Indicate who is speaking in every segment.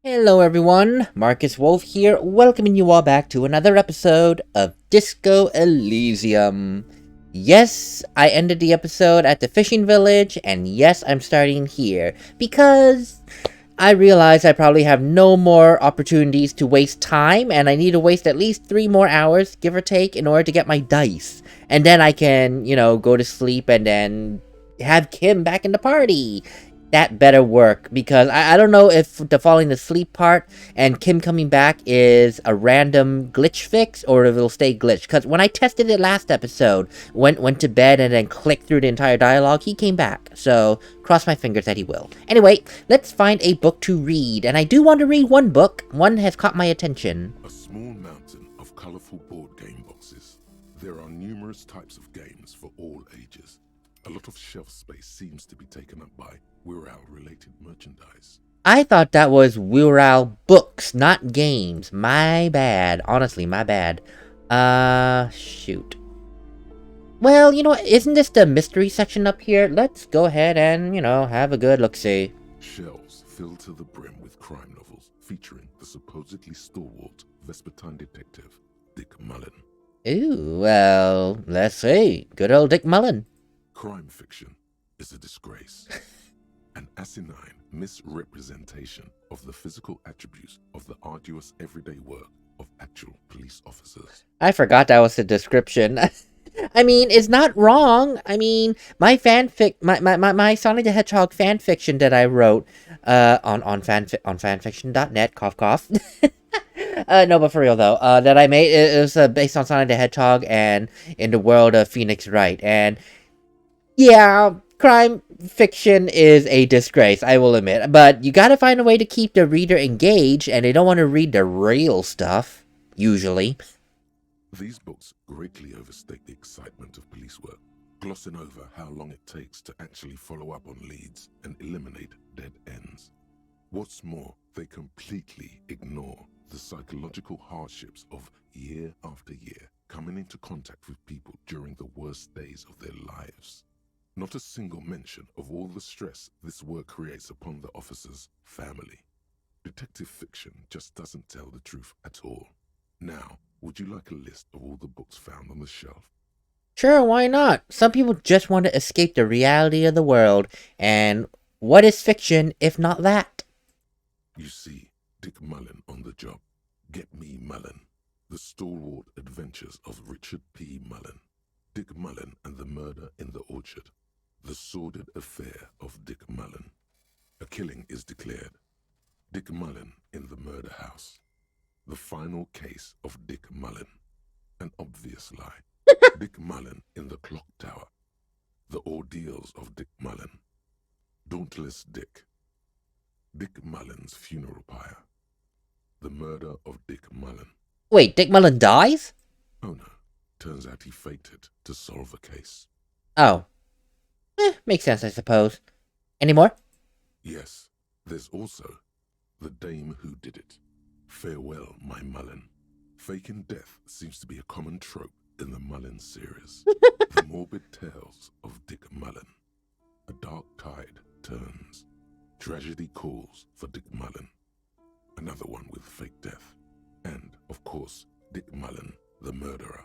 Speaker 1: Hello everyone, MarcusWolfe here, welcoming you all back to another episode of Disco Elysium. Yes, I ended the episode at the fishing village, and yes, I'm starting here, because I realize I probably have no more opportunities to waste time, and I need to waste at least 3 more hours, give or take, in order to get my dice. And then I can, go to sleep and then have Kim back in the party. That better work, because I don't know if the falling asleep part and Kim coming back is a random glitch fix or if it'll stay glitched. Because when I tested it last episode, went to bed and then clicked through the entire dialogue, he came back. So cross my fingers that he will. Anyway, let's find a book to read. And I do want to read one book. One has caught my attention.
Speaker 2: A small mountain of colorful board game boxes. There are numerous types of games for all ages. A lot of shelf space seems to be taken up by Wirral-related merchandise.
Speaker 1: I thought that was Wirral books, not games. My bad. Honestly, my bad. Shoot. Well, isn't this the mystery section up here? Let's go ahead and, have a good look-see.
Speaker 2: Shelves filled to the brim with crime novels featuring the supposedly stalwart Vespertine detective, Dick Mullen.
Speaker 1: Ooh, well, let's see. Good old Dick Mullen.
Speaker 2: Crime fiction is a disgrace. An asinine misrepresentation of the physical attributes of the arduous everyday work of actual police officers.
Speaker 1: I forgot that was the description. I mean, it's not wrong. I mean, my Sonic the Hedgehog fan fiction that I wrote on fanfiction.net, cough cough. No, but for real though, that I made, it was based on Sonic the Hedgehog and in the world of Phoenix Wright. And yeah, crime fiction is a disgrace, I will admit. But you gotta find a way to keep the reader engaged, and they don't want to read the real stuff, usually.
Speaker 2: These books greatly overstate the excitement of police work, glossing over how long it takes to actually follow up on leads and eliminate dead ends. What's more, they completely ignore the psychological hardships of year after year coming into contact with people during the worst days of their lives. Not a single mention of all the stress this work creates upon the officer's family. Detective fiction just doesn't tell the truth at all. Now, would you like a list of all the books found on the shelf?
Speaker 1: Sure, why not? Some people just want to escape the reality of the world, and what is fiction if not that?
Speaker 2: You see, Dick Mullen on the job. Get Me Mullen. The Stalwart Adventures of Richard P. Mullen. Dick Mullen and the Murder in the Orchard. The Sordid Affair of Dick Mullen. A killing is declared. Dick Mullen in the Murder House. The Final Case of Dick Mullen. An obvious lie. Dick Mullen in the Clock Tower. The Ordeals of Dick Mullen. Dauntless Dick. Dick Mullen's Funeral Pyre. The Murder of Dick Mullen.
Speaker 1: Wait, Dick Mullen dies?
Speaker 2: Oh no, turns out he faked it to solve a case.
Speaker 1: Oh. Makes sense, I suppose. Any more?
Speaker 2: Yes, there's also The Dame Who Did It. Farewell, my Mullen. Faking death seems to be a common trope in the Mullen series. The morbid tales of Dick Mullen. A dark tide turns. Tragedy calls for Dick Mullen. Another one with fake death. And, of course, Dick Mullen, the murderer.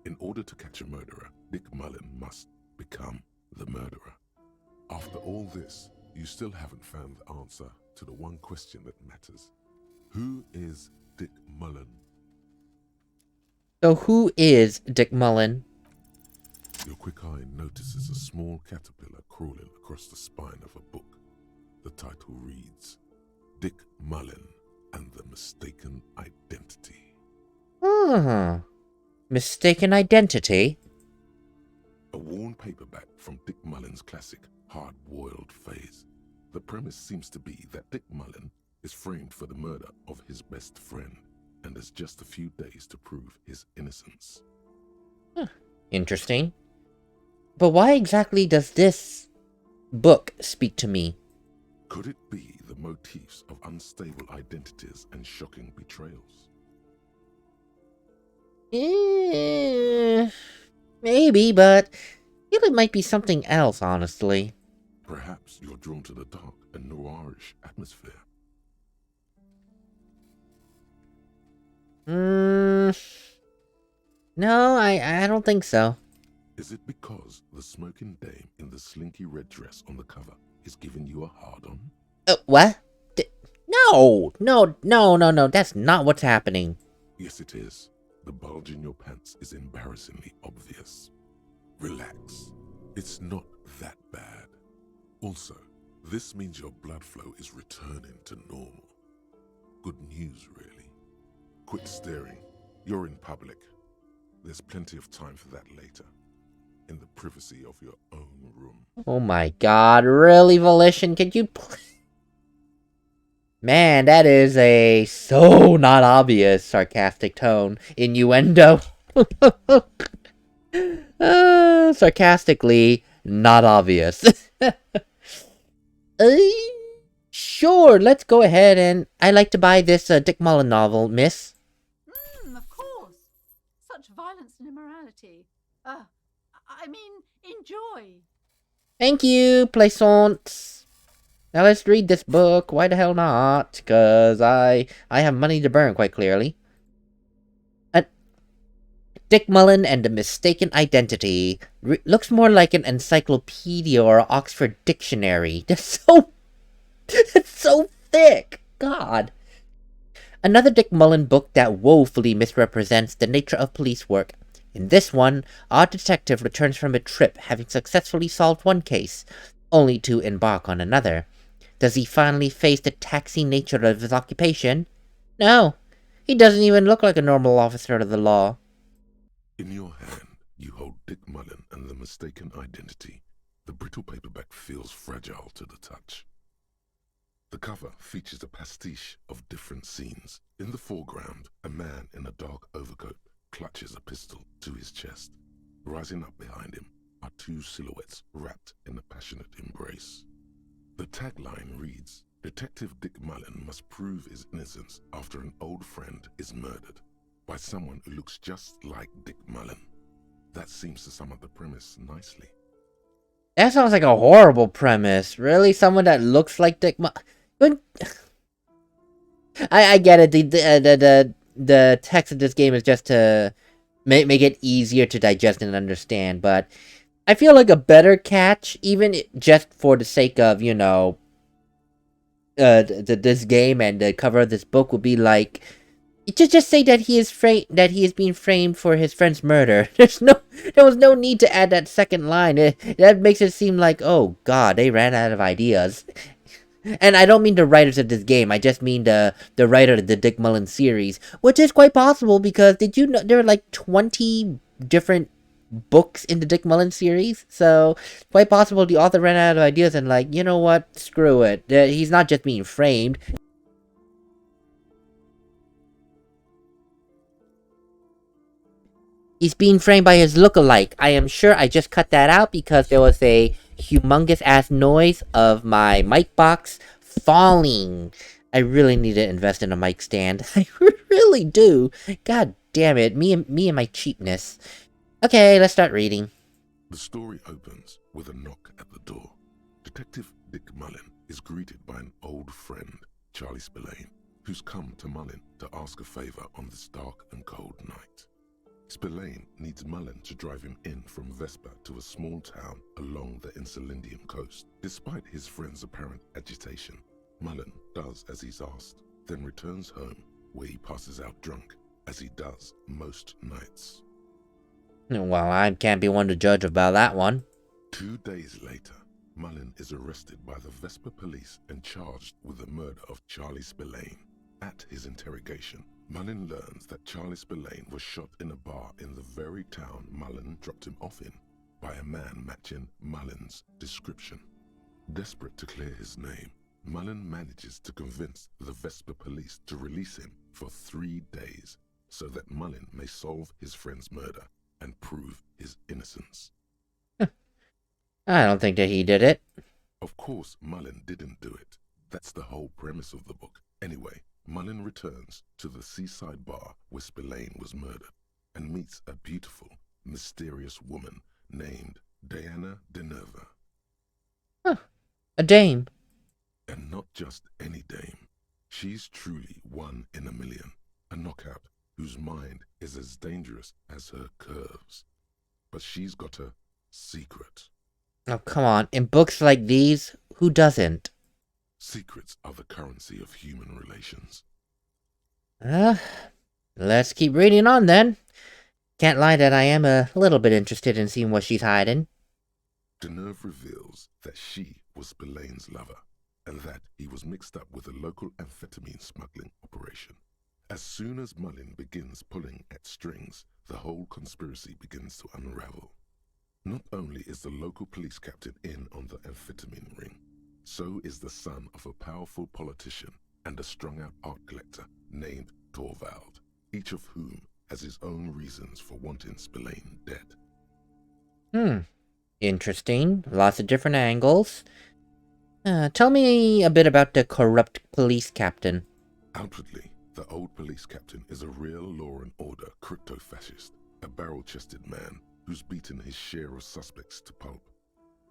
Speaker 2: In order to catch a murderer, Dick Mullen must become the murderer. After all this, you still haven't found the answer to the one question that matters. Who is Dick Mullen?
Speaker 1: So who is Dick Mullen?
Speaker 2: Your quick eye notices a small caterpillar crawling across the spine of a book. The title reads, Dick Mullen and the Mistaken Identity.
Speaker 1: Mistaken identity?
Speaker 2: A worn paperback from Dick Mullen's classic hard-boiled phase. The premise seems to be that Dick Mullen is framed for the murder of his best friend and has just a few days to prove his innocence.
Speaker 1: Interesting. But why exactly does this book speak to me?
Speaker 2: Could it be the motifs of unstable identities and shocking betrayals?
Speaker 1: Maybe, but I feel it might be something else, honestly.
Speaker 2: Perhaps you're drawn to the dark and noirish atmosphere.
Speaker 1: No, I don't think so.
Speaker 2: Is it because the smoking dame in the slinky red dress on the cover is giving you a hard-on?
Speaker 1: What? No, that's not what's happening.
Speaker 2: Yes, it is. The bulge in your pants is embarrassingly obvious. Relax. It's not that bad. Also, this means your blood flow is returning to normal. Good news, really. Quit staring. You're in public. There's plenty of time for that later, in the privacy of your own room.
Speaker 1: Oh my god, really, Volition? Could you Man, that is a so not obvious sarcastic tone. Innuendo. Sarcastically not obvious. Uh, sure, let's go ahead and I'd like to buy this Dick Mullen novel, miss.
Speaker 3: Of course. Such violence and immorality. I mean, enjoy.
Speaker 1: Thank you, plaisance. Now let's read this book. Why the hell not? Cause I have money to burn, quite clearly. Dick Mullen and the Mistaken Identity. Looks more like an encyclopedia or Oxford Dictionary. That's so thick. God. Another Dick Mullen book that woefully misrepresents the nature of police work. In this one, our detective returns from a trip having successfully solved one case, only to embark on another. Does he finally face the taxing nature of his occupation? No. He doesn't even look like a normal officer of the law.
Speaker 2: In your hand, you hold Dick Mullen and the Mistaken Identity. The brittle paperback feels fragile to the touch. The cover features a pastiche of different scenes. In the foreground, a man in a dark overcoat clutches a pistol to his chest. Rising up behind him are two silhouettes wrapped in a passionate embrace. The tagline reads, Detective Dick Mullen must prove his innocence after an old friend is murdered by someone who looks just like Dick Mullen. That seems to sum up the premise nicely.
Speaker 1: That sounds like a horrible premise. Really? Someone that looks like Dick Mullen? I get it. The text of this game is just to make it easier to digest and understand, but I feel like a better catch, even just for the sake of, you know, this game and the cover of this book, would be like, just say that he is being framed for his friend's murder. There was no need to add that second line. That makes it seem like, oh god, they ran out of ideas. And I don't mean the writers of this game, I just mean the writer of the Dick Mullen series, which is quite possible because did you know there are like 20 different books in the Dick Mullen series? So, quite possible the author ran out of ideas and like, you know what, screw it. He's not just being framed. He's being framed by his look-alike. I am sure I just cut that out because there was a humongous ass noise of my mic box falling. I really need to invest in a mic stand. I really do. God damn it. Me and my cheapness. Okay, let's start reading.
Speaker 2: The story opens with a knock at the door. Detective Dick Mullen is greeted by an old friend, Charlie Spillane, who's come to Mullen to ask a favor on this dark and cold night. Spillane needs Mullen to drive him in from Vespa to a small town along the Elysium coast. Despite his friend's apparent agitation, Mullen does as he's asked, then returns home where he passes out drunk, as he does most nights.
Speaker 1: Well, I can't be one to judge about that one.
Speaker 2: 2 days later, Mullen is arrested by the Vespa police and charged with the murder of Charlie Spillane. At his interrogation, Mullen learns that Charlie Spillane was shot in a bar in the very town Mullen dropped him off in by a man matching Mullen's description. Desperate to clear his name, Mullen manages to convince the Vespa police to release him for 3 days so that Mullen may solve his friend's murder and prove his innocence.
Speaker 1: I don't think that he did it.
Speaker 2: Of course, Mullen didn't do it. That's the whole premise of the book. Anyway, Mullen returns to the seaside bar where Spillane was murdered and meets a beautiful, mysterious woman named Diana Denerva.
Speaker 1: Huh. A dame.
Speaker 2: And not just any dame. She's truly one in a million, a knockout, whose mind is as dangerous as her curves. But she's got a secret.
Speaker 1: Oh, come on. In books like these, who doesn't?
Speaker 2: Secrets are the currency of human relations.
Speaker 1: Let's keep reading on then. Can't lie that I am a little bit interested in seeing what she's hiding.
Speaker 2: Deneuve reveals that she was Spillane's lover, and that he was mixed up with a local amphetamine smuggling operation. As soon as Mullin begins pulling at strings, the whole conspiracy begins to unravel. Not only is the local police captain in on the amphetamine ring, so is the son of a powerful politician and a strung-out art collector named Torvald, each of whom has his own reasons for wanting Spillane dead.
Speaker 1: Interesting. Lots of different angles. Tell me a bit about the corrupt police captain.
Speaker 2: Outwardly, the old police captain is a real law and order crypto-fascist, a barrel-chested man who's beaten his share of suspects to pulp.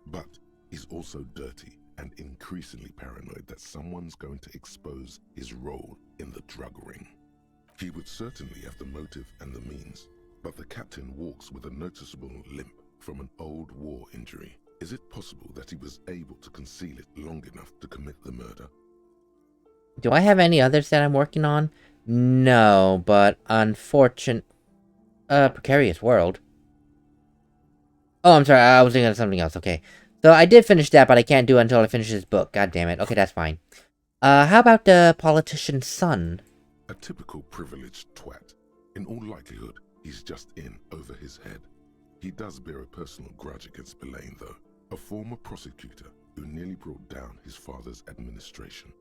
Speaker 2: But he's also dirty and increasingly paranoid that someone's going to expose his role in the drug ring. He would certainly have the motive and the means, but the captain walks with a noticeable limp from an old war injury. Is it possible that he was able to conceal it long enough to commit the murder?
Speaker 1: Do I have any others that I'm working on? No, but Precarious World. Oh, I'm sorry, I was thinking of something else, okay. So I did finish that, but I can't do it until I finish this book. God damn it. Okay, that's fine. How about the politician's son?
Speaker 2: A typical privileged twat. In all likelihood, he's just in over his head. He does bear a personal grudge against Spillane, though, a former prosecutor who nearly brought down his father's administration.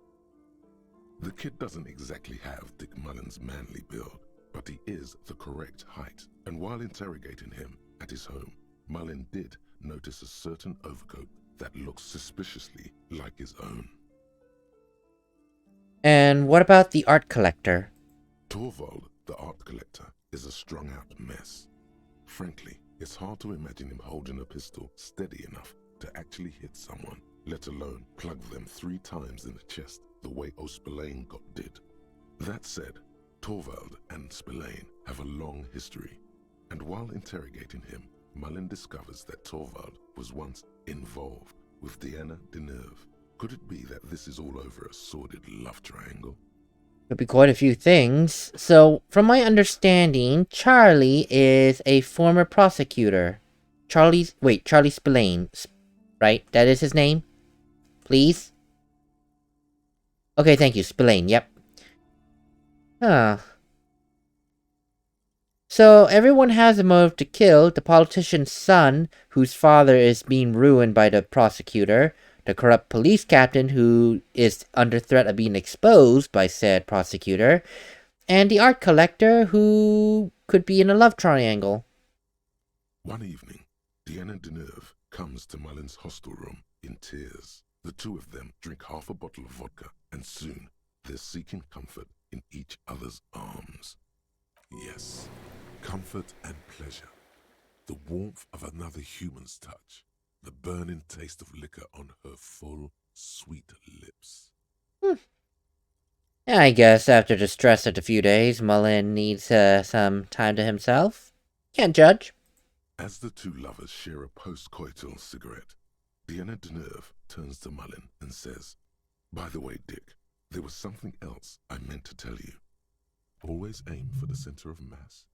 Speaker 2: The kid doesn't exactly have Dick Mullin's manly build, but he is the correct height, and while interrogating him at his home, Mullin did notice a certain overcoat that looks suspiciously like his own.
Speaker 1: And what about the art collector?
Speaker 2: Torvald, the art collector, is a strung-out mess. Frankly, it's hard to imagine him holding a pistol steady enough to actually hit someone, let alone plug them 3 times in the chest the way Spillane got did. That said, Torvald and Spillane have a long history, and while interrogating him, Mullin discovers that Torvald was once involved with Diana Deneuve. Could it be that this is all over a sordid love triangle?
Speaker 1: Could be quite a few things. So, from my understanding, Charlie is a former prosecutor. Charlie Spillane, right? That is his name? Please? Okay, thank you, Spillane, yep. So, everyone has a motive to kill the politician's son, whose father is being ruined by the prosecutor, the corrupt police captain who is under threat of being exposed by said prosecutor, and the art collector who could be in a love triangle.
Speaker 2: One evening, Diana Deneuve comes to Mullin's hostel room in tears. The two of them drink half a bottle of vodka, and soon they're seeking comfort in each other's arms. Yes, comfort and pleasure. The warmth of another human's touch. The burning taste of liquor on her full, sweet lips.
Speaker 1: I guess after the stress of the few days, Mullin needs some time to himself. Can't judge.
Speaker 2: As the two lovers share a post-coital cigarette, Diana Deneuve turns to Mullin and says, "By the way, Dick, there was something else I meant to tell you. Always aim for the center of mass."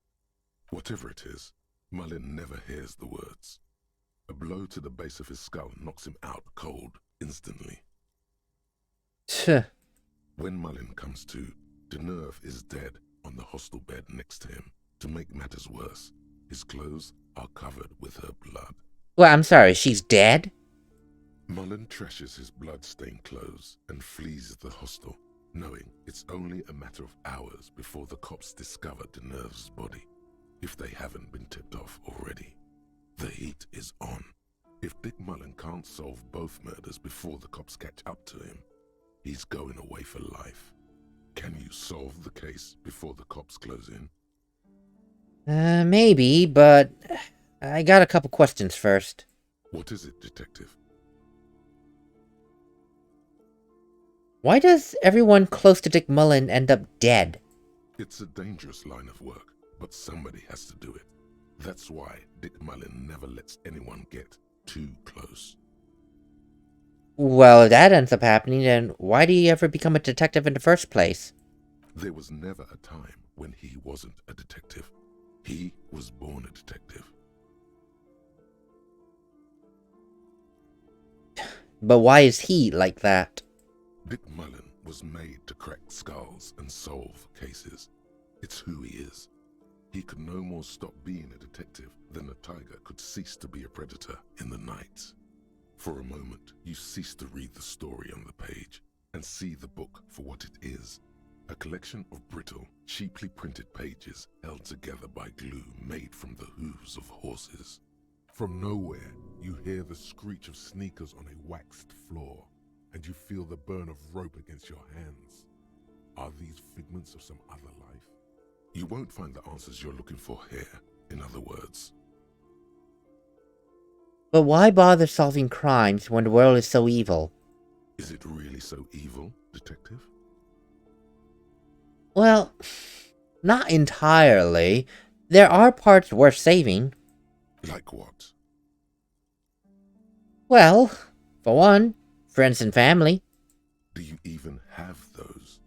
Speaker 2: Whatever it is, Mullin never hears the words. A blow to the base of his skull knocks him out cold instantly. When Mullin comes to, Deneuve is dead on the hostel bed next to him. To make matters worse, his clothes are covered with her blood.
Speaker 1: Well, I'm sorry, she's dead?
Speaker 2: Mullin trashes his blood-stained clothes and flees the hostel, knowing it's only a matter of hours before the cops discover Deneuve's body, if they haven't been tipped off already. The heat is on. If Dick Mullin can't solve both murders before the cops catch up to him, he's going away for life. Can you solve the case before the cops close in?
Speaker 1: Maybe, but I got a couple questions first.
Speaker 2: What is it, detective?
Speaker 1: Why does everyone close to Dick Mullin end up dead?
Speaker 2: It's a dangerous line of work, but somebody has to do it. That's why Dick Mullen never lets anyone get too close.
Speaker 1: Well, if that ends up happening, then why did he ever become a detective in the first place?
Speaker 2: There was never a time when he wasn't a detective. He was born a detective.
Speaker 1: But why is he like that?
Speaker 2: Dick Mullen was made to crack skulls and solve cases. It's who he is. He could no more stop being a detective than a tiger could cease to be a predator in the night. For a moment, you cease to read the story on the page and see the book for what it is. A collection of brittle, cheaply printed pages held together by glue made from the hooves of horses. From nowhere, you hear the screech of sneakers on a waxed floor, and you feel the burn of rope against your hands. Are these figments of some other life? You won't find the answers you're looking for here, in other words.
Speaker 1: But why bother solving crimes when the world is so evil?
Speaker 2: Is it really so evil, detective?
Speaker 1: Well, not entirely. There are parts worth saving.
Speaker 2: Like what?
Speaker 1: Well, for one, friends and family.
Speaker 2: Do you even have those?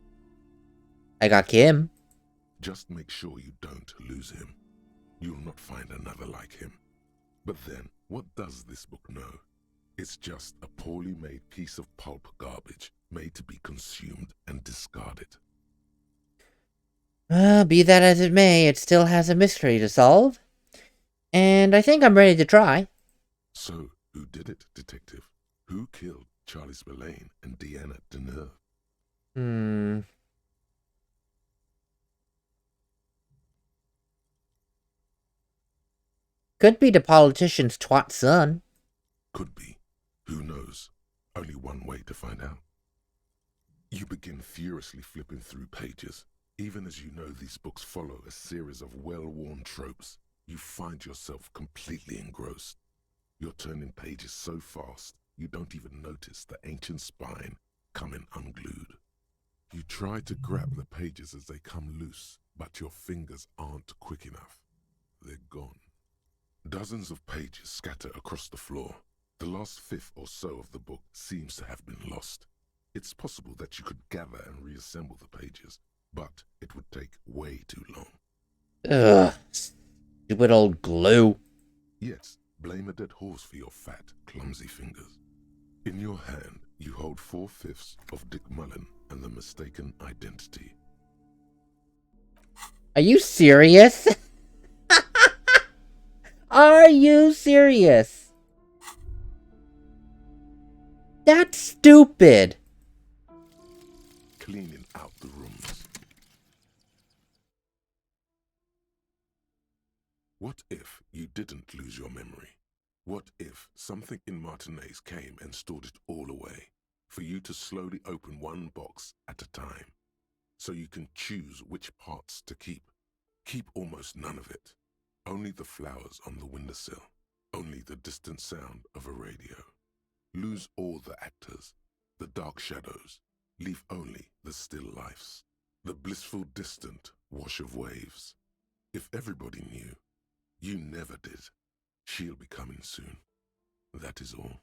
Speaker 1: I got Kim.
Speaker 2: Just make sure you don't lose him. You'll not find another like him. But then, what does this book know? It's just a poorly made piece of pulp garbage made to be consumed and discarded.
Speaker 1: Be that as it may, it still has a mystery to solve. And I think I'm ready to try.
Speaker 2: So, who did it, detective? Who killed Charlie Spillane and Deanna Deneuve?
Speaker 1: Could be the politician's twat son.
Speaker 2: Could be. Who knows? Only one way to find out. You begin furiously flipping through pages. Even as you know these books follow a series of well-worn tropes, you find yourself completely engrossed. You're turning pages so fast, you don't even notice the ancient spine coming unglued. You try to grab the pages as they come loose, but your fingers aren't quick enough. They're gone. Dozens of pages scatter across the floor. The last fifth or so of the book seems to have been lost. It's possible that you could gather and reassemble the pages, but it would take way too long.
Speaker 1: Ugh, stupid old glue.
Speaker 2: Yes, blame a dead horse for your fat, clumsy fingers. In your hand, you hold 4/5 of Dick Mullen and the mistaken identity.
Speaker 1: Are you serious? Are you serious? That's stupid.
Speaker 2: Cleaning out the rooms. What if you didn't lose your memory? What if something in Martinez came and stored it all away, for you to slowly open one box at a time, so you can choose which parts to keep? Keep almost none of it. Only the flowers on the windowsill. Only the distant sound of a radio. Lose all the actors, the dark shadows. Leave only the still lifes, the blissful distant wash of waves. If everybody knew, you never did. She'll be coming soon. That is all.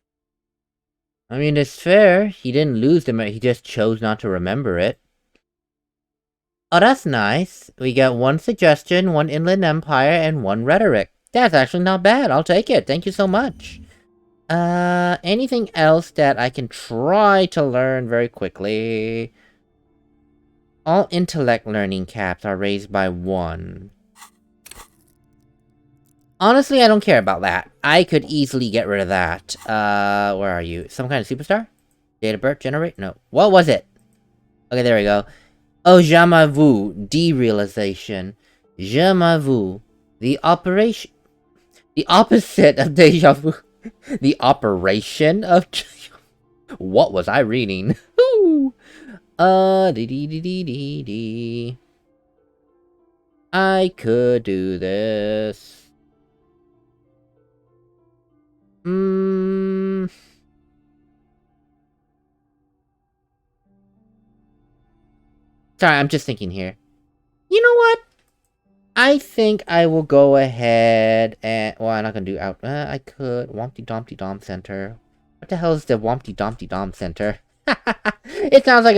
Speaker 1: I mean, it's fair. He didn't lose them, he just chose not to remember it. Oh, that's nice. We got one suggestion, one Inland Empire, and one rhetoric. That's actually not bad. I'll take it. Thank you so much. Anything else that I can try to learn very quickly? All intellect learning caps are raised by 1. Honestly, I don't care about that. I could easily get rid of that. Where are you? Some kind of superstar? Date of birth? Generate? No. What was it? Okay, there we go. Oh, je m'avoue. Derealization. Je m'avoue. The operation... The opposite of deja vu. The operation of... What was I reading? Dee. I could do this. Sorry, I'm just thinking here. You know what? I think I will go ahead and... Well, I'm not going to do out... I could. Wompty Dompty Dom Center. What the hell is the Wompty Dompty Dom Center? It sounds like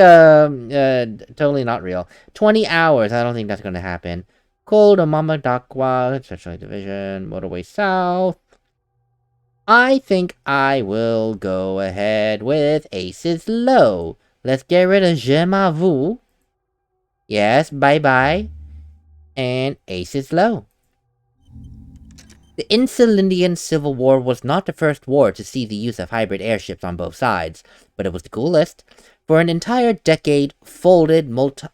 Speaker 1: totally not real. 20 hours. I don't think that's going to happen. Cold Mama Dakwa, Special Division, Motorway South. I think I will go ahead with Aces Low. Let's get rid of Je m'avoue. Yes, bye-bye. And Aces Low. The Insulindian Civil War was not the first war to see the use of hybrid airships on both sides, but it was the coolest. For an entire decade, folded multi-rotor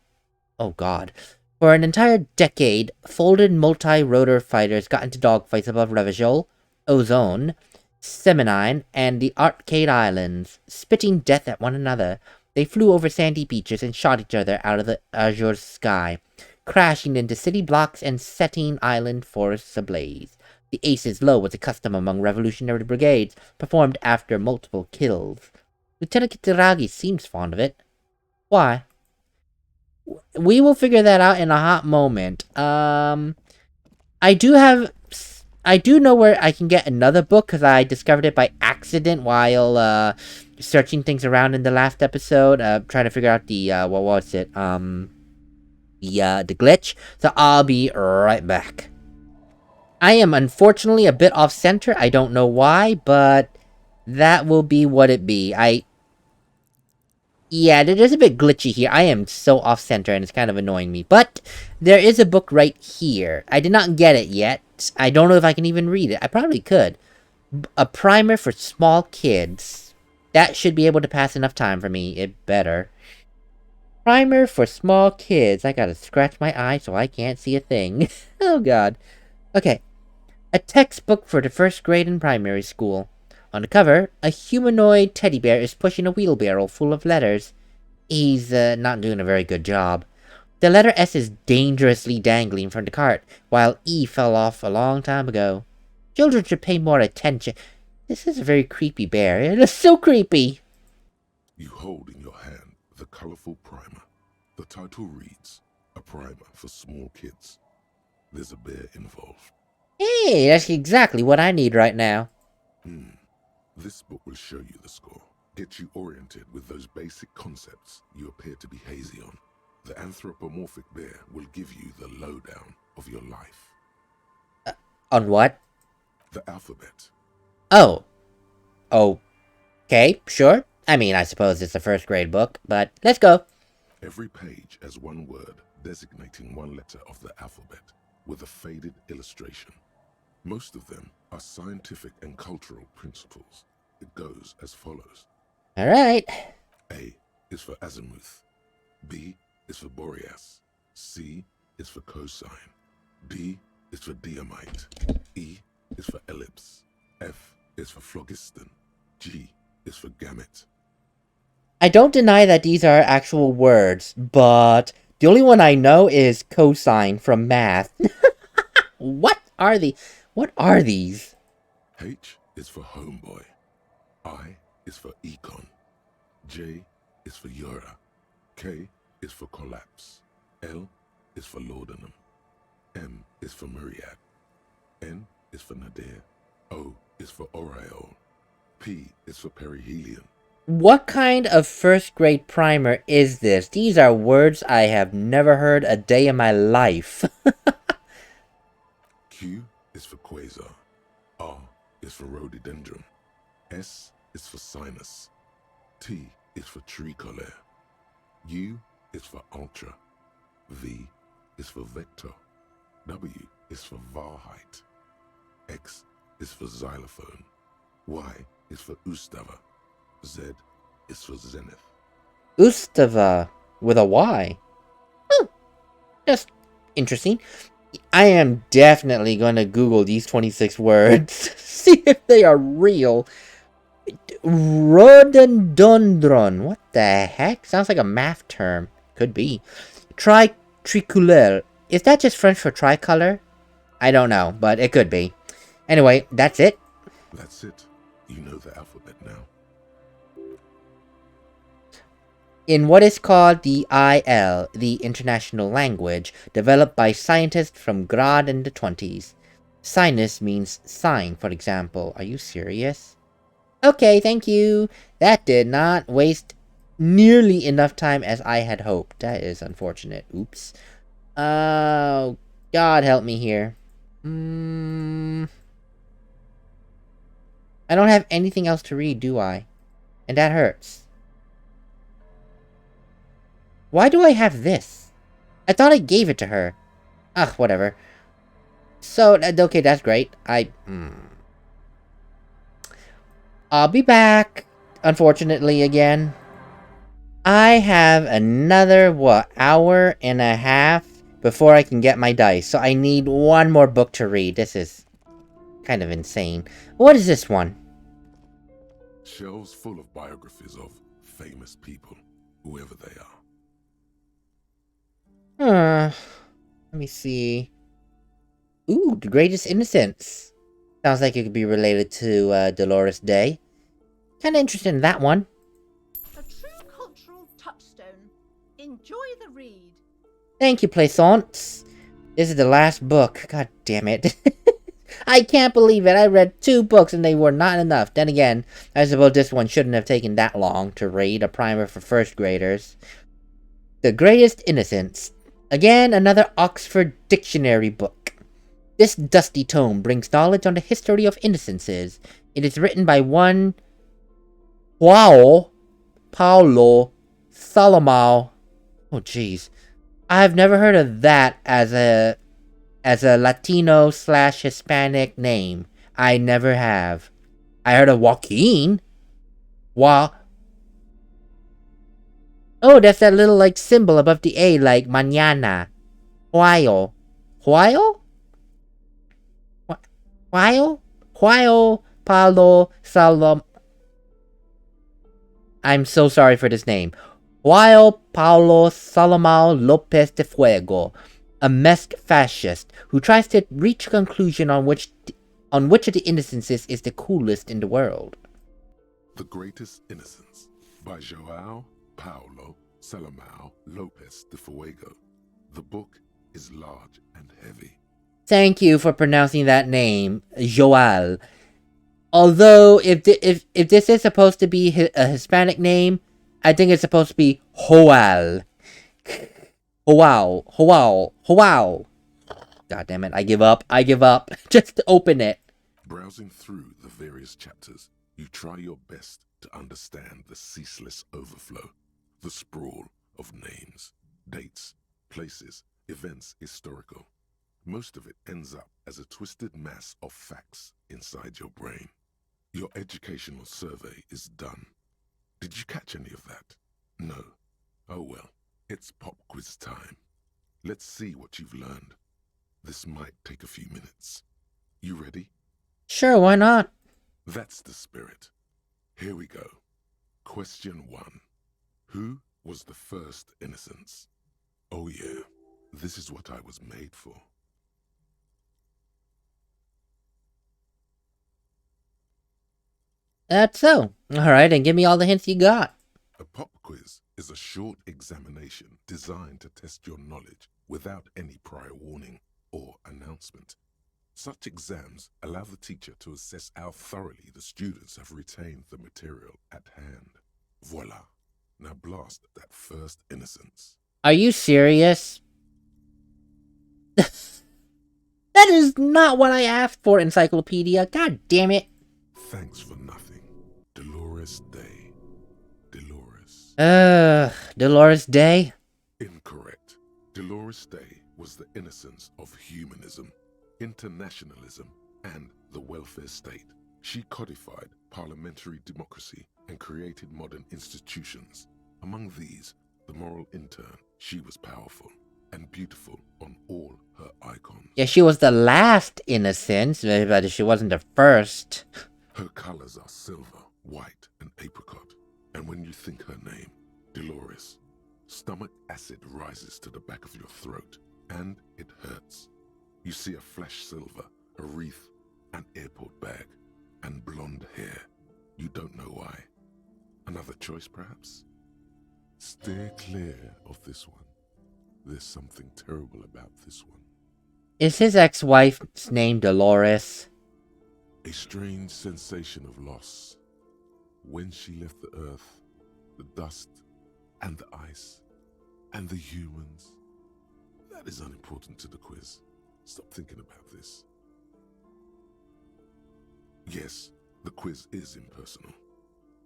Speaker 1: fighters got into dogfights above Revachol, Ozone, Seminine, and the Arcade Islands, spitting death at one another. They flew over sandy beaches and shot each other out of the azure sky, crashing into city blocks and setting island forests ablaze. The Aces Low was a custom among revolutionary brigades, performed after multiple kills. Lieutenant Kitaragi seems fond of it. Why? We will figure that out in a hot moment. I do know where I can get another book, because I discovered it by accident while, searching things around in the last episode, trying to figure out the, what was it, the glitch. So I'll be right back. I am unfortunately a bit off-center. I don't know why, but that will be what it be. Yeah, it is a bit glitchy here. I am so off-center, and it's kind of annoying me. But there is a book right here. I did not get it yet. I don't know if I can even read it. I probably could. A primer for small kids. That should be able to pass enough time for me. It better. Primer for small kids. I gotta scratch my eye so I can't see a thing. Oh, God. Okay. A textbook for the first grade in primary school. On the cover, a humanoid teddy bear is pushing a wheelbarrow full of letters. He's not doing a very good job. The letter S is dangerously dangling from the cart, while E fell off a long time ago. Children should pay more attention. This is a very creepy bear. It is so creepy.
Speaker 2: You hold in your hand the colorful primer. The title reads, A Primer for Small Kids. There's a bear involved.
Speaker 1: Hey, that's exactly what I need right now.
Speaker 2: This book will show you the score. Get you oriented with those basic concepts you appear to be hazy on. The anthropomorphic bear will give you the lowdown of your life.
Speaker 1: On what?
Speaker 2: The alphabet.
Speaker 1: Oh. Okay, sure. I mean, I suppose it's a first grade book, but let's go.
Speaker 2: Every page has one word designating one letter of the alphabet with a faded illustration. Most of them are scientific and cultural principles. It goes as follows.
Speaker 1: Alright.
Speaker 2: A is for azimuth. B is for Boreas. C is for cosine. D is for diamite. E is for ellipse. F is for phlogiston. G is for gamete.
Speaker 1: I don't deny that these are actual words, but the only one I know is cosine from math. What are these?
Speaker 2: H is for homeboy. I is for econ. J is for Yura. K is for collapse. L is for laudanum. M is for myriad. N is for nadir. O is for aureole. P is for perihelion.
Speaker 1: What kind of first grade primer is this? These are words I have never heard a day in my life.
Speaker 2: Q is for quasar. R is for rhododendron. S is for sinus. T is for tricolor. U is for ultra. V is for vector. W is for varheit. X is for xylophone. Y is for ustava. Z is for zenith.
Speaker 1: Ustava with a Y. Just interesting. I am definitely going to Google these 26 words. See if they are real. Rhododendron. What the heck? Sounds like a math term. Could be. Tricolore. Is that just French for tricolor? I don't know, but it could be. Anyway, that's it.
Speaker 2: That's it. You know the alphabet now.
Speaker 1: In what is called the IL, the international language, developed by scientists from Grad in the 20s. Sinus means sign, for example. Are you serious? Okay, thank you. That did not waste nearly enough time as I had hoped. That is unfortunate. Oops. Oh, God help me here. I don't have anything else to read, do I? And that hurts. Why do I have this? I thought I gave it to her. Ugh, whatever. So, okay, that's great. I'll be back, unfortunately, again. I have another, hour and a half before I can get my dice. So I need one more book to read. This is kind of insane. What is this one?
Speaker 2: Shelves full of biographies of famous people, whoever they are.
Speaker 1: Let me see. Ooh, The Greatest Innocence. Sounds like it could be related to Dolores Day. Kind of interested in that one.
Speaker 3: A true cultural touchstone. Enjoy the read.
Speaker 1: Thank you, Plaisance. This is the last book. God damn it. I can't believe it. I read 2 books and they were not enough. Then again, I suppose this one shouldn't have taken that long to read. A primer for first graders. The Greatest Innocence. Again, another Oxford Dictionary book. This dusty tome brings knowledge on the history of innocences. It is written by one João Paulo Salomão. Oh, jeez. I've never heard of that as a Latino/Hispanic name. I never have. I heard of Joaquin. Oh, that's that little, like, symbol above the A, like, mañana. Joao. Joao? Joao? Joao Paulo Salom... I'm so sorry for this name. Joao Paulo Salomão Lopes de Fuego, a masked fascist who tries to reach a conclusion on which of the innocences is the coolest in the world.
Speaker 2: The Greatest Innocence by João Paulo Salomão Lopes de Fuego. The book is large and heavy.
Speaker 1: Thank you for pronouncing that name, Joal. Although, if this is supposed to be a Hispanic name, I think it's supposed to be Joal. Joao. God damn it, I give up. Just open it.
Speaker 2: Browsing through the various chapters, you try your best to understand the ceaseless overflow, the sprawl of names, dates, places, events historical. Most of it ends up as a twisted mass of facts inside your brain. Your educational survey is done. Did you catch any of that? No. Oh well, it's pop quiz time. Let's see what you've learned. This might take a few minutes. You ready?
Speaker 1: Sure, why not?
Speaker 2: That's the spirit. Here we go. Question 1. Who was the first innocence? Oh yeah, this is what I was made for.
Speaker 1: That's so. Alright, and give me all the hints you got.
Speaker 2: A pop quiz is a short examination designed to test your knowledge without any prior warning or announcement. Such exams allow the teacher to assess how thoroughly the students have retained the material at hand. Voila. Now blast that first innocence.
Speaker 1: Are you serious? That is not what I asked for, Encyclopedia. God damn it.
Speaker 2: Thanks for nothing. Dolores Day. Dolores.
Speaker 1: Dolores Day?
Speaker 2: Incorrect. Dolores Day was the innocence of humanism, internationalism, and the welfare state. She codified parliamentary democracy and created modern institutions. Among these, the moral intern, she was powerful and beautiful on all her icons.
Speaker 1: Yeah, she was the last innocence, but she wasn't the first.
Speaker 2: Her colors are silver, white, and apricot. And when you think her name, Dolores, stomach acid rises to the back of your throat, and it hurts. You see a flash silver, a wreath, an airport bag, and blonde hair. You don't know why. Another choice, perhaps? Steer clear of this one. There's something terrible about this one.
Speaker 1: Is his ex-wife's name Dolores?
Speaker 2: A strange sensation of loss. When she left the earth, the dust, and the ice, and the humans. That is unimportant to the quiz. Stop thinking about this. Yes, the quiz is impersonal.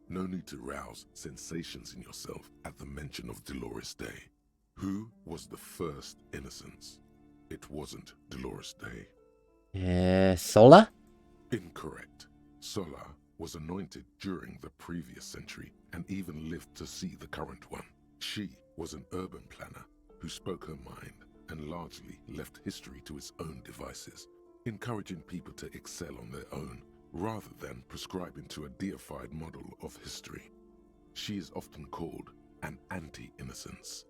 Speaker 2: No need to rouse sensations in yourself at the mention of Dolores Day. Who was the first innocence? It wasn't Dolores Day.
Speaker 1: Sola?
Speaker 2: Incorrect. Sola was anointed during the previous century and even lived to see the current one. She was an urban planner who spoke her mind and largely left history to its own devices, encouraging people to excel on their own rather than prescribing to a deified model of history. She is often called an anti-innocence.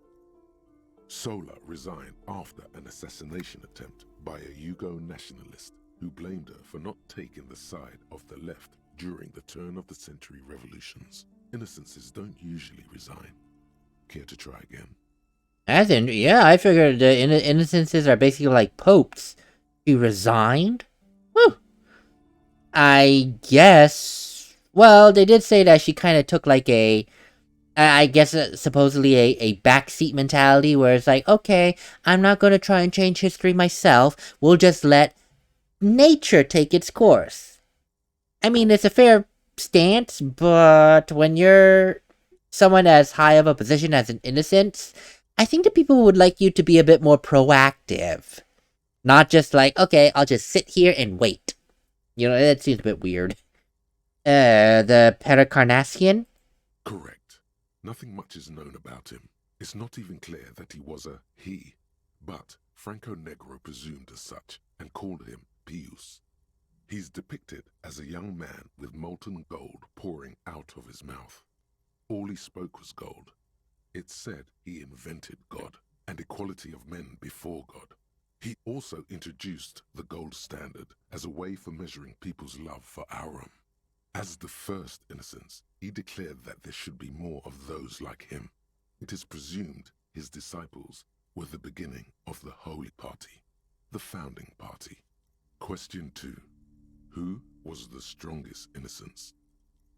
Speaker 2: Sola resigned after an assassination attempt by a Yugo nationalist who blamed her for not taking the side of the left during the turn-of-the-century revolutions. Innocences don't usually resign. Care to try again?
Speaker 1: Yeah, I figured the innocences are basically like popes. She resigned? Whew. I guess... Well, they did say that she kind of took like I guess supposedly a backseat mentality where it's like, okay, I'm not going to try and change history myself. We'll just let nature take its course. I mean, it's a fair stance, but when you're someone as high of a position as an innocence, I think that people would like you to be a bit more proactive. Not just like, okay, I'll just sit here and wait. You know, that seems a bit weird. The Pericarnassian?
Speaker 2: Correct. Nothing much is known about him. It's not even clear that he was a he, but Franco Negro presumed as such and called him Pius. He's depicted as a young man with molten gold pouring out of his mouth. All he spoke was gold. It's said he invented God and equality of men before God. He also introduced the gold standard as a way for measuring people's love for Aurum. As the first innocence, he declared that there should be more of those like him. It is presumed his disciples were the beginning of the Holy Party, the founding party. Question 2. Who was the strongest innocence?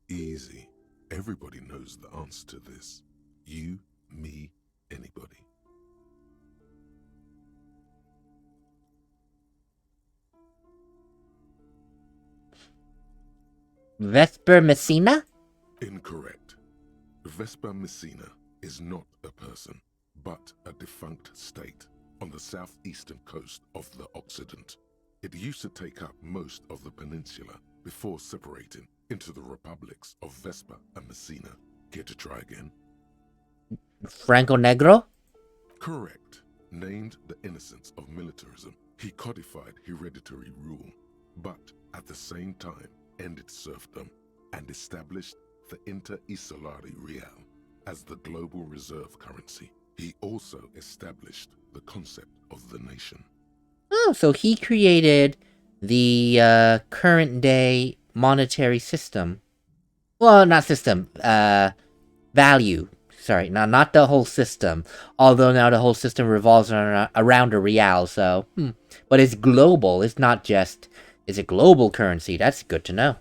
Speaker 2: Easy. Everybody knows the answer to this. You, me, anybody.
Speaker 1: Vesper Messina?
Speaker 2: Incorrect. Vespa Messina is not a person, but a defunct state on the southeastern coast of the Occident. It used to take up most of the peninsula before separating into the republics of Vespa and Messina. Care to try again?
Speaker 1: Franco Negro?
Speaker 2: Correct. Named the innocence of militarism, he codified hereditary rule, but at the same time ended serfdom and established the Inter-Isolari Real as the global reserve currency. He also established the concept of the nation.
Speaker 1: Oh, so he created the current day monetary system. Well, not system, value. Sorry, not the whole system. Although now the whole system revolves around a real, so... But it's global, it's not just... It's a global currency, that's good to know.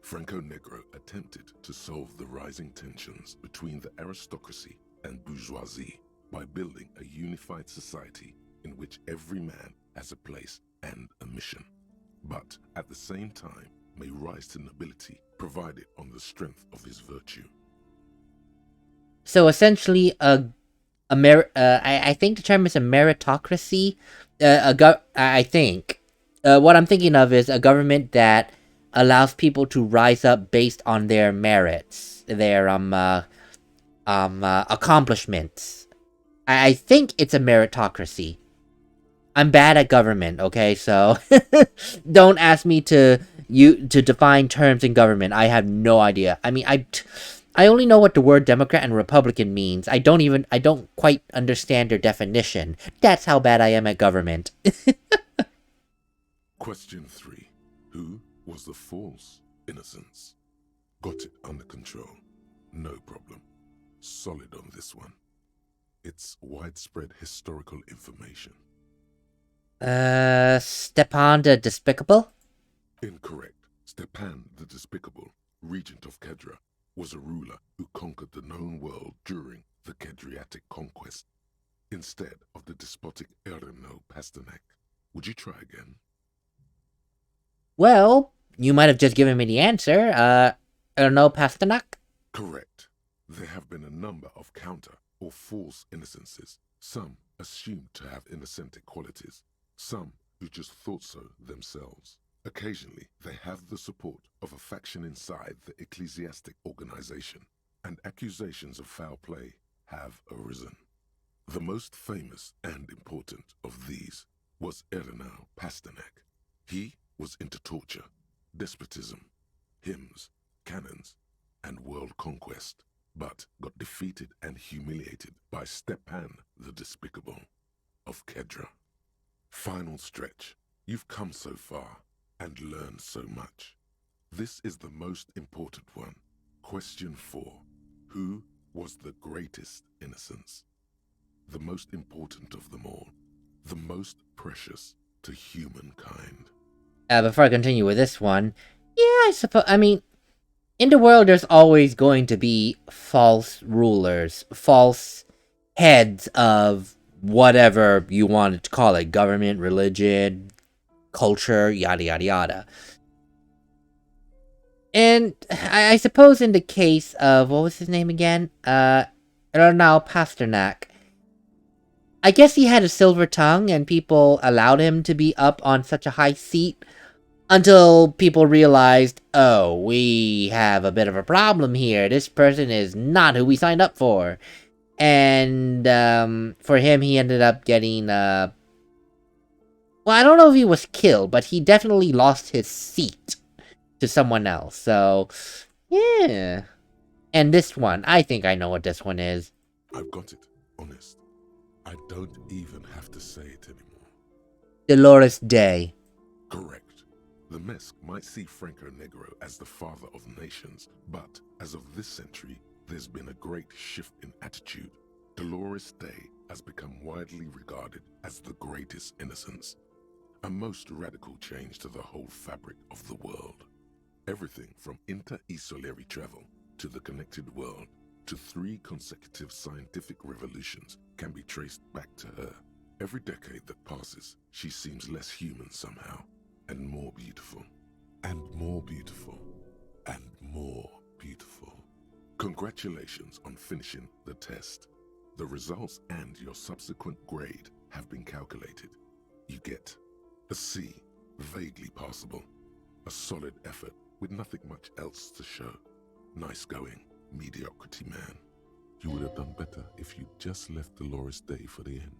Speaker 2: Franco Negro attempted to solve the rising tensions between the aristocracy and bourgeoisie by building a unified society in which every man has a place and a mission, but at the same time may rise to nobility provided on the strength of his virtue.
Speaker 1: So essentially, I think the term is a meritocracy. I think. What I'm thinking of is a government that allows people to rise up based on their merits, their accomplishments. I think it's a meritocracy. I'm bad at government, okay? So don't ask me to define terms in government. I have no idea. I mean, I only know what the word Democrat and Republican means. I don't quite understand their definition. That's how bad I am at government.
Speaker 2: Question 3. Who was the false innocence? Got it under control. No problem. solid on this one. It's widespread historical information.
Speaker 1: Stepan the Despicable?
Speaker 2: Incorrect. Stepan the Despicable, regent of Kedra, was a ruler who conquered the known world during the Kedriatic conquest, instead of the despotic Erno Pasternak. Would you try again?
Speaker 1: Well, you might have just given me the answer. Erno Pasternak?
Speaker 2: Correct. There have been a number of counter or false innocences, some assumed to have innocentic qualities, some who just thought so themselves. Occasionally, they have the support of a faction inside the ecclesiastic organization, and accusations of foul play have arisen. The most famous and important of these was Erno Pasternak. He was into torture, despotism, hymns, cannons, and world conquest, but got defeated and humiliated by Stepan the Despicable of Kedra. Final stretch. You've come so far and learned so much. This is the most important one. Question 4. Who was the greatest innocence? The most important of them all. The most precious to humankind.
Speaker 1: Before I continue with this one, yeah, I mean, in the world there's always going to be false rulers, false heads of whatever you want to call it, government, religion, culture, yada yada yada. And I suppose in the case of, what was his name again? Erno Pasternak. I guess he had a silver tongue and people allowed him to be up on such a high seat until people realized, oh, we have a bit of a problem here. This person is not who we signed up for. And for him, he ended up getting, well, I don't know if he was killed, but he definitely lost his seat to someone else. So, yeah. And this one, I think I know what this one is.
Speaker 2: I've got it, honest. I don't even have to say it anymore.
Speaker 1: Dolores Day.
Speaker 2: Correct. The Mesk might see Franco Negro as the father of nations, but as of this century, there's been a great shift in attitude. Dolores Day has become widely regarded as the greatest innocence. A most radical change to the whole fabric of the world. Everything from inter-esolary travel to the connected world to 3 consecutive scientific revolutions can be traced back to her. Every decade that passes, she seems less human somehow, and more beautiful, and more beautiful, and more beautiful. Congratulations on finishing the test. The results and your subsequent grade have been calculated. You get a C, vaguely passable, a solid effort with nothing much else to show. Nice going, mediocrity man. You would have done better if you just left Dolores Day for the end.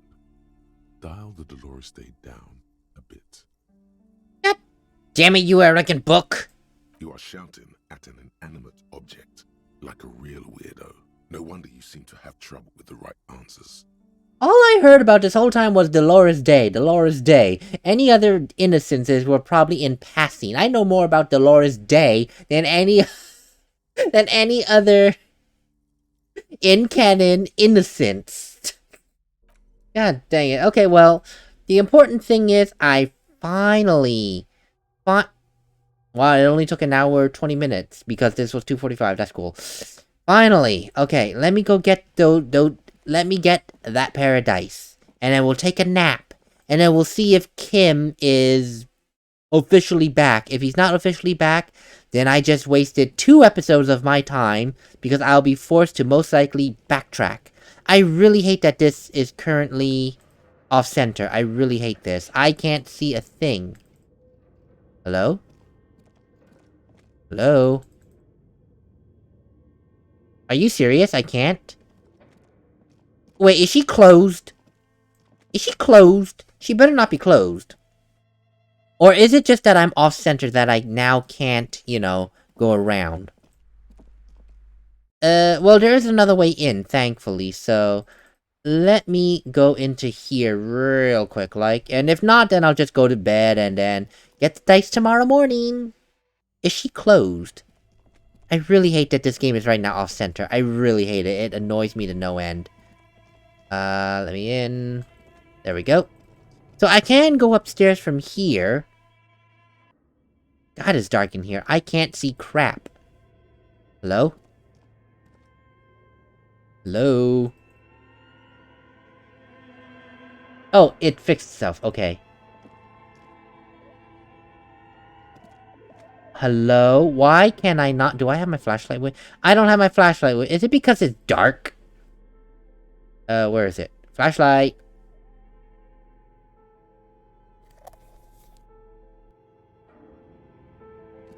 Speaker 2: Dial the Dolores Day down a bit.
Speaker 1: Damn it, you arrogant book!
Speaker 2: You are shouting at an inanimate object, like a real weirdo. No wonder you seem to have trouble with the right answers.
Speaker 1: All I heard about this whole time was Dolores Day, Dolores Day. Any other innocences were probably in passing. I know more about Dolores Day than any other in-canon innocence. God dang it. Okay, well, the important thing is I finally... Wow, it only took an hour 20 minutes because this was 2:45. That's cool. Finally. Okay, let me go get let me get that paradise. And then we'll take a nap. And then we'll see if Kim is officially back. If he's not officially back, then I just wasted 2 episodes of my time because I'll be forced to most likely backtrack. I really hate that this is currently off-center. I really hate this. I can't see a thing. Hello? Hello? Are you serious? I can't? Wait, is she closed? Is she closed? She better not be closed. Or is it just that I'm off-center that I now can't, you know, go around? Well, there is another way in, thankfully, so... Let me go into here real quick, and if not, then I'll just go to bed and then get the dice tomorrow morning. Is she closed? I really hate that this game is right now off-center. I really hate it. It annoys me to no end. Let me in. There we go. So I can go upstairs from here. God, it's dark in here. I can't see crap. Hello? Hello? Oh, it fixed itself. Okay. Hello? Why can I not? Do I have my flashlight with? I don't have my flashlight with. Is it because it's dark? Where is it? Flashlight.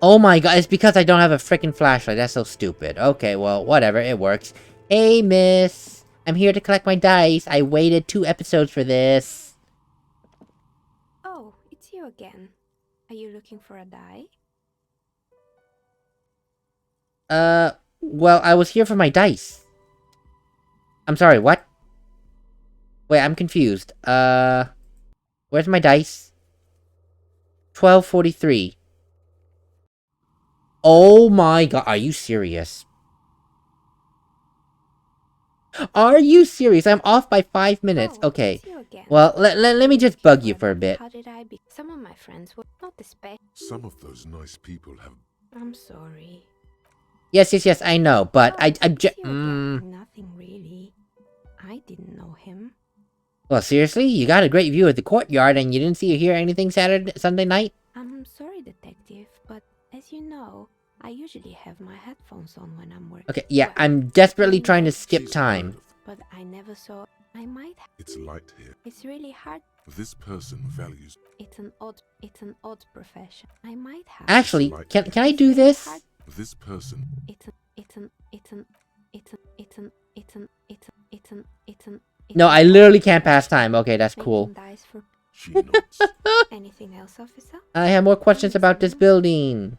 Speaker 1: Oh my god, it's because I don't have a freaking flashlight. That's so stupid. Okay, well, whatever. It works. Hey, miss. I'm here to collect my dice. I waited 2 episodes for this.
Speaker 4: Oh, it's you again. Are you looking for a die?
Speaker 1: Well, I was here for my dice. I'm sorry, what? Wait, I'm confused. Where's my dice? 1243. Oh my god, are you serious? Are you serious? I'm off by 5 minutes.
Speaker 4: Oh,
Speaker 1: Okay.
Speaker 4: it's you again.
Speaker 1: Well, let me just bug you for a bit.
Speaker 4: How did I be? Some of my friends were not the spec.
Speaker 2: Some of those nice people have.
Speaker 4: I'm sorry.
Speaker 1: Yes, I know, but
Speaker 4: Oh, it's you
Speaker 1: Mm.
Speaker 4: again. Nothing really. I didn't know him.
Speaker 1: Well, seriously? You got a great view of the courtyard and you didn't see or hear anything Sunday night?
Speaker 4: I'm sorry, detective, but as you know, I usually have my headphones on when I'm working.
Speaker 1: Okay, yeah,
Speaker 4: Well,
Speaker 1: I'm desperately trying to skip
Speaker 2: She's
Speaker 1: time.
Speaker 2: heard of-
Speaker 4: but I never saw. I might.
Speaker 2: It's light here.
Speaker 4: It's really hard.
Speaker 2: This person values.
Speaker 4: It's an odd profession. I might have.
Speaker 1: Actually, can I
Speaker 4: It's
Speaker 1: do
Speaker 4: really
Speaker 1: this?
Speaker 4: hard.
Speaker 2: This person.
Speaker 1: No, I literally can't pass time. Okay, that's cool.
Speaker 4: Making dice for
Speaker 2: She nods.
Speaker 4: anything else, officer?
Speaker 1: I have more questions about this building.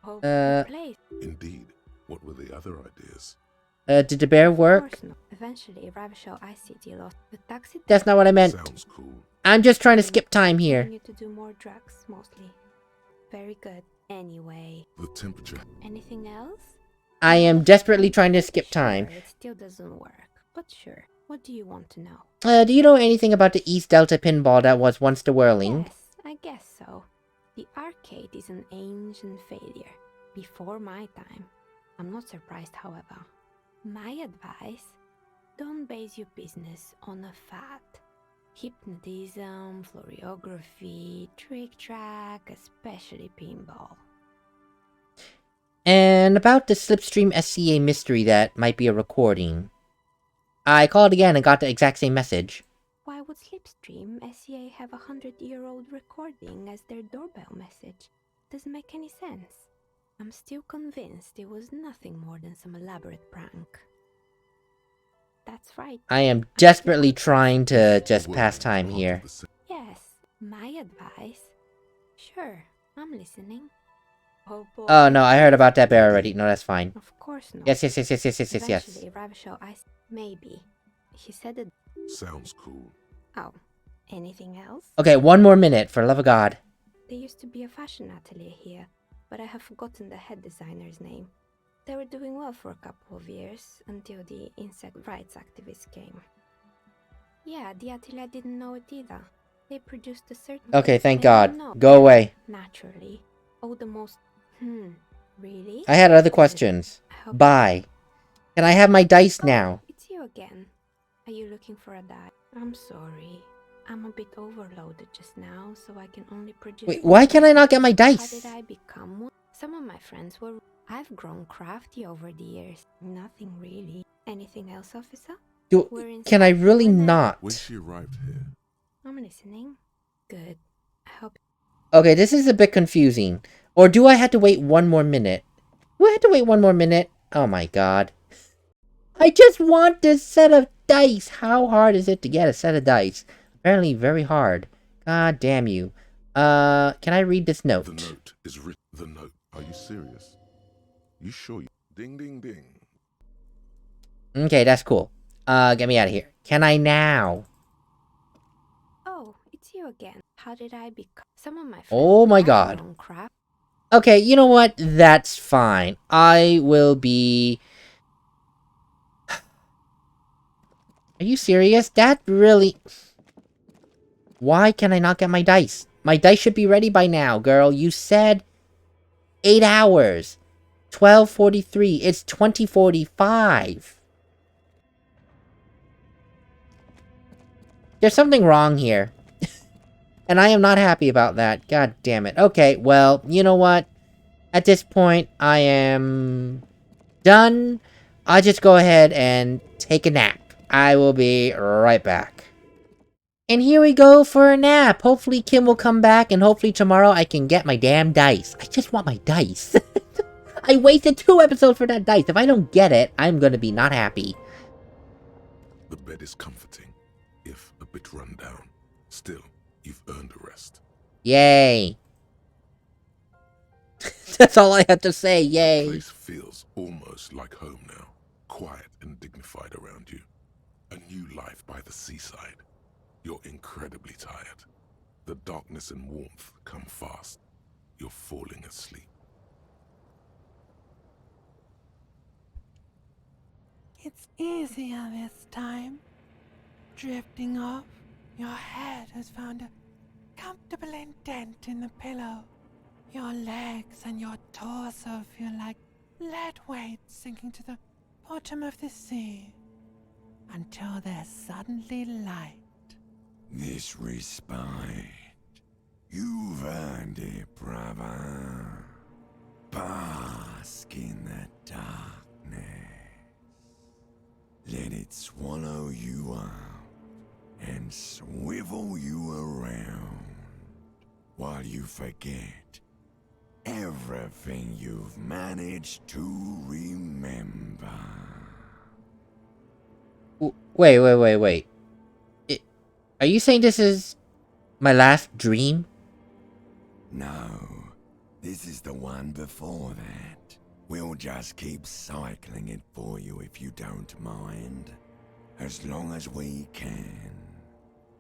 Speaker 4: Hope
Speaker 1: Uh,
Speaker 4: the place.
Speaker 2: Indeed. What were the other ideas?
Speaker 1: Did the bear
Speaker 4: Of
Speaker 1: work?
Speaker 4: course not. Eventually, Ravishal ICT lost the taxi.
Speaker 1: That's not what I meant.
Speaker 2: Sounds cool.
Speaker 1: I'm just trying to skip time
Speaker 4: Telling
Speaker 1: here.
Speaker 4: you to do more drugs, mostly. Very good. Anyway,
Speaker 2: The temperature.
Speaker 4: anything else?
Speaker 1: I am desperately trying to skip time.
Speaker 4: Sure, it still doesn't work, but sure. What do you want to know?
Speaker 1: Do you know anything about the East Delta pinball that was once the Whirling?
Speaker 4: Yes, I guess so. The arcade is an ancient failure. Before my time. I'm not surprised, however. My advice, don't base your business on a fad. Hypnotism, fluorography, trick track, especially pinball.
Speaker 1: And about the Slipstream SCA mystery that might be a recording. I called again and got the exact same message.
Speaker 4: Why would Slipstream SCA have a 100-year-old recording as their doorbell message? Doesn't make any sense. I'm still convinced it was nothing more than some elaborate prank. That's right.
Speaker 1: I am desperately trying to just pass time here.
Speaker 4: Yes, my advice. Sure, I'm listening. Oh boy.
Speaker 1: Oh no, I heard about that bear already. No, that's fine.
Speaker 4: Of course not.
Speaker 1: Yes.
Speaker 4: Eventually, Ravishal, maybe. He said it.
Speaker 2: Sounds cool.
Speaker 4: Oh, anything else?
Speaker 1: Okay, 1 more minute, for love of God.
Speaker 4: There used to be a fashion atelier here, but I have forgotten the head designer's name. They were doing well for a couple of years, until the insect rights activists came. Yeah, the atelier didn't know it either. They produced a certain...
Speaker 1: Okay, thank
Speaker 4: I
Speaker 1: God.
Speaker 4: don't know.
Speaker 1: Go away.
Speaker 4: Naturally. Oh, the most... really?
Speaker 1: I had other questions.
Speaker 4: I hope-
Speaker 1: Bye. Can I have my dice
Speaker 4: Oh,
Speaker 1: now?
Speaker 4: it's you again. Are you looking for a die? I'm sorry. I'm a bit overloaded just now, so I can only produce...
Speaker 1: Wait, why can I not get my
Speaker 4: How
Speaker 1: dice?
Speaker 4: did I become one? Some of my friends were... I've grown crafty over the years. Nothing really. Anything else, officer?
Speaker 1: Can I really
Speaker 4: We're there.
Speaker 1: not?
Speaker 2: When she arrived here,
Speaker 4: I'm listening. Good. I hope...
Speaker 1: Okay, this is a bit confusing. Or do I have to wait 1 more minute? Do I have to wait 1 more minute? Oh my god. I just want this set of dice! How hard is it to get a set of dice? Apparently very hard. God damn you. Can I read this note?
Speaker 2: the note is written. The note. Are you serious? You sure? Ding, ding, ding.
Speaker 1: Okay, that's cool. Get me out of here. Can I now?
Speaker 4: Oh, it's you again. How did I become... Some of my friends...
Speaker 1: Oh my
Speaker 4: I've
Speaker 1: god.
Speaker 4: grown craft.
Speaker 1: Okay, you know what? That's fine. I will be... Are you serious? That really... Why can I not get my dice? My dice should be ready by now, girl. You said 8 hours. 12:43. It's 20:45. There's something wrong here. And I am not happy about that. God damn it. Okay, well, you know what? At this point, I am done. I'll just go ahead and take a nap. I will be right back. And here we go for a nap. Hopefully Kim will come back, and hopefully tomorrow I can get my damn dice. I just want my dice. I wasted 2 episodes for that dice. If I don't get it, I'm gonna be not happy.
Speaker 2: The bed is comforting, if a bit run down. Still, you've earned a rest.
Speaker 1: Yay. That's all I have to say,
Speaker 2: The
Speaker 1: yay.
Speaker 2: place feels almost like home now, quiet and dignified around you. A new life by the seaside. You're incredibly tired. The darkness and warmth come fast. You're falling asleep.
Speaker 5: It's easier this time. Drifting off, your head has found a comfortable indent in the pillow. Your legs and your torso feel like lead weights sinking to the bottom of the sea. Until there's suddenly light.
Speaker 6: This respite. You've earned it, brother. Bask in the darkness. Let it swallow you up and swivel you around while you forget everything you've managed to remember.
Speaker 1: Wait. Are you saying this is my last dream?
Speaker 6: No, this is the one before that. We'll just keep cycling it for you if you don't mind. As long as we can.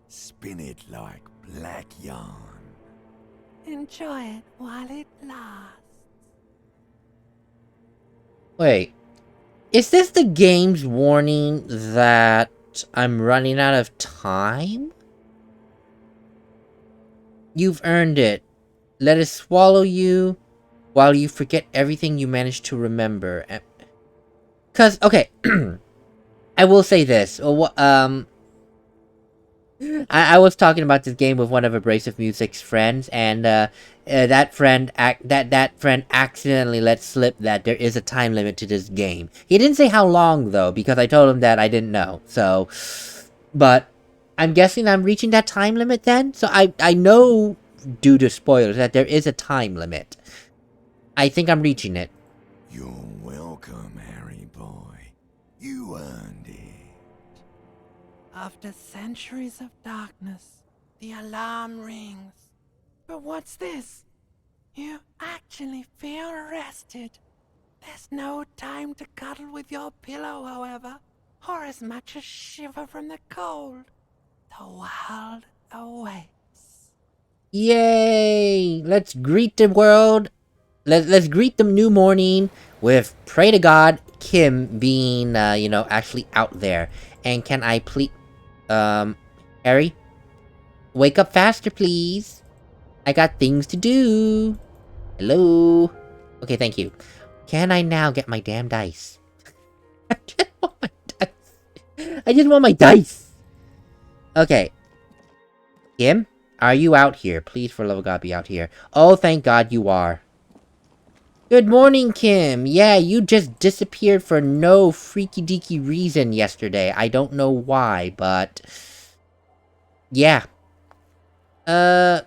Speaker 6: Spin it like black yarn.
Speaker 5: Enjoy it while it lasts.
Speaker 1: Wait. Is this the game's warning that I'm running out of time? You've earned it. Let it swallow you while you forget everything you managed to remember. Cause, okay, I will say this. I was talking about this game with one of Abrasive Music's friends, and that friend accidentally let slip that there is a time limit to this game. He didn't say how long though, because I told him that I didn't know. So, but I'm guessing I'm reaching that time limit then. So I know due to spoilers that there is a time limit. I think I'm reaching it.
Speaker 6: You're welcome, Harry boy. You earned it.
Speaker 5: After centuries of darkness, the alarm rings. But what's this? You actually feel rested. There's no time to cuddle with your pillow, however, or as much as shiver from the cold. The world awaits.
Speaker 1: Yay! Let's greet the world. Let's greet the new morning with, pray to God, Kim being, actually out there. And can I please... Harry? Wake up faster, please. I got things to do. Hello? Okay, thank you. Can I now get my damn dice? I just want my dice. I just want my dice. Okay. Kim? Are you out here? Please, for the love of God, be out here. Oh, thank God you are. Good morning, Kim. Yeah, you just disappeared for no freaky-deaky reason yesterday. I don't know why, but... yeah. What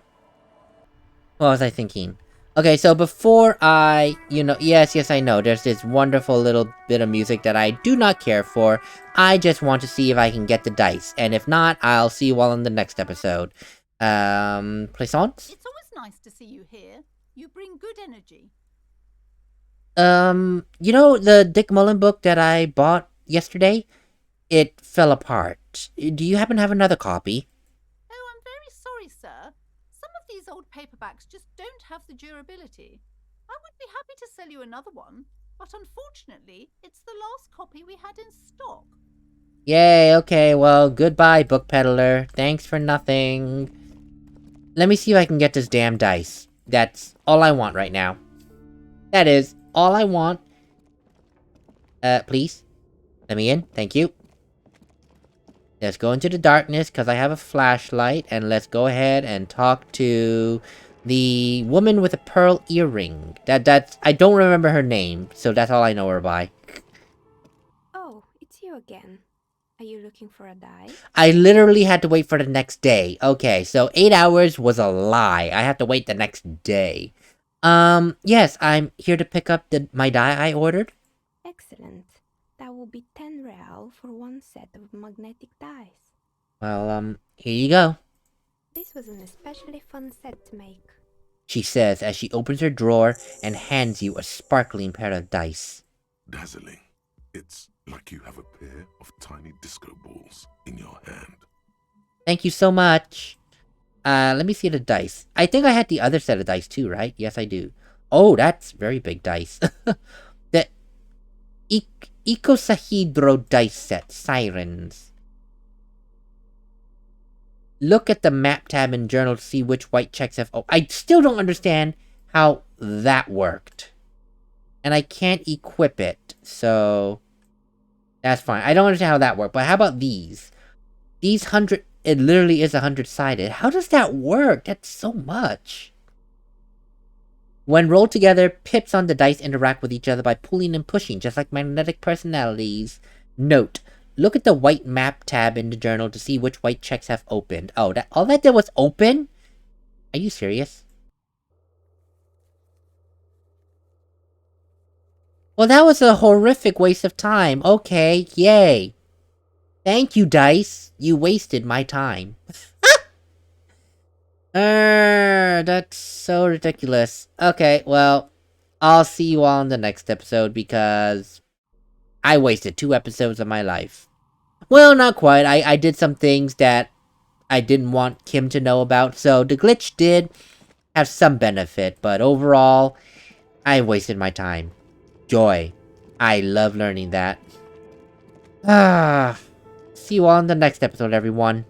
Speaker 1: was I thinking? Okay, so before I, yes, I know, there's this wonderful little bit of music that I do not care for. I just want to see if I can get the dice, and if not, I'll see you all in the next episode. Plaisance?
Speaker 3: It's always nice to see you here. You bring good energy.
Speaker 1: The Dick Mullen book that I bought yesterday? It fell apart. Do you happen to have another copy?
Speaker 3: Oh, I'm very sorry, sir. Some of these old paperbacks just don't have the durability. I would be happy to sell you another one, but unfortunately, it's the last copy we had in stock.
Speaker 1: Yay, okay, well, goodbye, book peddler. Thanks for nothing. Let me see if I can get this damn dice. That's all I want right now. That is all I want. Please. Let me in. Thank you. Let's go into the darkness, because I have a flashlight, and let's go ahead and talk to the woman with a pearl earring. I don't remember her name, so that's all I know her by.
Speaker 4: Oh, it's you again. Are you looking for a die?
Speaker 1: I literally had to wait for the next day. Okay, so 8 hours was a lie. I have to wait the next day. Yes, I'm here to pick up my die I ordered.
Speaker 4: Excellent. That will be 10 real for one set of magnetic dice.
Speaker 1: Well, here you go,
Speaker 4: This was an especially fun set to make.
Speaker 1: she says as she opens her drawer and hands you a sparkling pair of dice.
Speaker 2: Dazzling. It's like you have a pair of tiny disco balls in your hand.
Speaker 1: Thank you so much. Let me see the dice. I think I had the other set of dice too, right? Yes, I do. Oh, that's very big dice. The Icosahedro dice set, Sirens. Look at the map tab in journal to see which white checks have... Oh, I still don't understand how that worked. And I can't equip it, so... That's fine. I don't understand how that worked, but how about these? These 100... It literally is 100-sided. How does that work? That's so much. When rolled together, pips on the dice interact with each other by pulling and pushing, just like magnetic personalities. Note, look at the white map tab in the journal to see which white checks have opened. Oh, all that did was open? Are you serious? Well, that was a horrific waste of time. Okay, yay. Thank you, dice. You wasted my time. That's so ridiculous. Okay, well, I'll see you all in the next episode because I wasted 2 episodes of my life. Well, not quite. I did some things that I didn't want Kim to know about, so the glitch did have some benefit, but overall, I wasted my time. Joy. I love learning that. See you all in the next episode, everyone.